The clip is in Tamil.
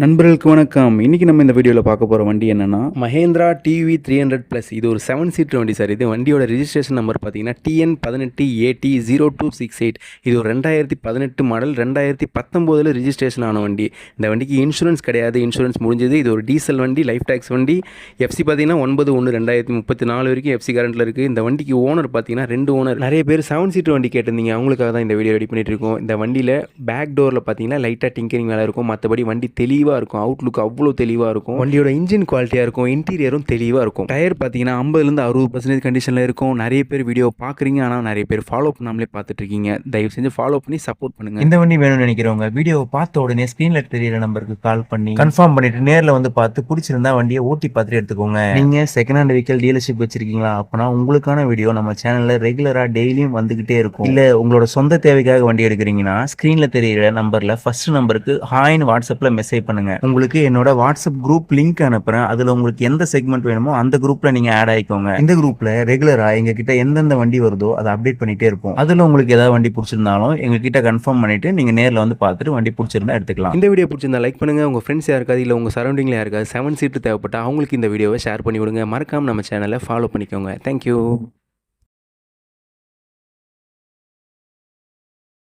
நண்பர்களுக்கு வணக்கம். இன்னைக்கு நம்ம இந்த வீடியோவில் பார்க்க போகிற வண்டி என்னன்னா மஹேந்திரா டிவி 300 இது ஒரு 7 சீட்டர் வண்டி சார். இது வண்டியோட ரிஜிஸ்ட்ரேஷன் நம்பர் பார்த்தீங்கன்னா TN18AT0268. இது ஒரு 2018 மாடல், 2019 ரிஜிஸ்ட்ரேஷன் ஆன வண்டி. இந்த வண்டிக்கு இன்சூரன்ஸ் கிடையாது, இன்சூரன்ஸ் முடிஞ்சது. இது ஒரு டீசல் வண்டி, லைஃப் டேக்ஸ் வண்டி. எஃப்சி பார்த்தீங்கன்னா 9/1/2034 வரைக்கும் எஃப்சி கரண்ட்டில் இருக்குது. இந்த வண்டிக்கு ஓனர் பார்த்தீங்கன்னா 2 ஓனர். நிறைய பேர் 7 சீட்டர் வண்டி கேட்டிருந்தீங்க, அவங்களுக்காக தான் இந்த வீடியோ ரெடி பண்ணிட்டு இருக்கோம். இந்த வண்டியில் பேக் டோரில் பார்த்தீங்கன்னா லைட்டாக டிங்கரிங் வேலை இருக்கும். மற்றபடி வண்டி தெளிவாக இருக்கும். அவுட்லுக் அவ்வளோ தெளிவாக இருக்கும். வண்டியோட இன்ஜின் குவாலிட்டியாக இருக்கும், இன்டீரியரும் தெளிவாக இருக்கும். டயர் பார்த்தீங்கன்னா 50-60% கண்டிஷனில் இருக்கும். நிறைய பேர் வீடியோ பார்க்குறீங்க, ஆனால் நிறைய பேர் ஃபாலோ பண்ணாமலே பார்த்துட்டு இருக்கீங்க. தயவு செஞ்சு ஃபாலோ பண்ணி சப்போர்ட் பண்ணுங்க. இந்த வண்டி வேணும்னு நினைக்கிறவங்க வீடியோவை பார்த்த உடனே ஸ்க்ரீன்ல தெரியிற நம்பருக்கு கால் பண்ணி கன்ஃபார்ம் பண்ணிட்டு நேரில் வந்து பார்த்து பிடிச்சிருந்தா வண்டியை ஓட்டி பார்த்துட்டு எடுத்துக்கோங்க. நீங்க செகண்ட் ஹேண்ட் வெஹிக்கல் டீலர்ஷிப் வச்சிருக்கீங்களா அப்படின்னா உங்களுக்கான வீடியோ நம்ம சேனல்ல ரெகுலரா டெய்லியும் வந்துகிட்டே இருக்கும். இல்ல உங்களோட சொந்த தேவைக்காக வண்டி எடுக்கிறீங்கன்னா ஸ்க்ரீன்ல தெரியிற நம்பர்ல ஃபர்ஸ்ட் நம்பருக்கு ஹாய்னு வாட்ஸ்அப்ல மெசேஜ் பண்ணுங்க. உங்களுக்கு என்னோட வாட்ஸ்அப் குரூப் லிங்க் அனுப்புறேன். அதுல உங்களுக்கு எந்த செக்மெண்ட் வேணுமோ அந்த குரூப்ல நீங்க ஆட் ஆயிக்கோங்க. இந்த குரூப்ல ரெகுலரா எங்க கிட்ட எந்தெந்த வண்டி வருதோ அதை அப்டேட் பண்ணிட்டே இருப்போம். அதுல உங்களுக்கு ஏதாவது வண்டி பிடிச்சிருந்தாலும் எங்க கிட்ட கன்ஃபார்ம் பண்ணிட்டு நீங்க நேர்ல வந்து பார்த்துட்டு வண்டி பிடிச்சிருந்தா எடுத்துக்கலாம். இந்த வீடியோ பிடிச்சிருந்தா லைக் பண்ணுங்க. உங்க ஃப்ரெண்ட்ஸ் யாருக்காவது இல்லை உங்க சரௌண்டிங்ல யாருக்காவது 7 சீட்டு தேவைப்பட்டா அவங்களுக்கு இந்த வீடியோவை ஷேர் பண்ணி விடுங்க. மறக்காம நம்ம சேனலை ஃபாலோ பண்ணிக்கோங்க. தேங்க்யூ.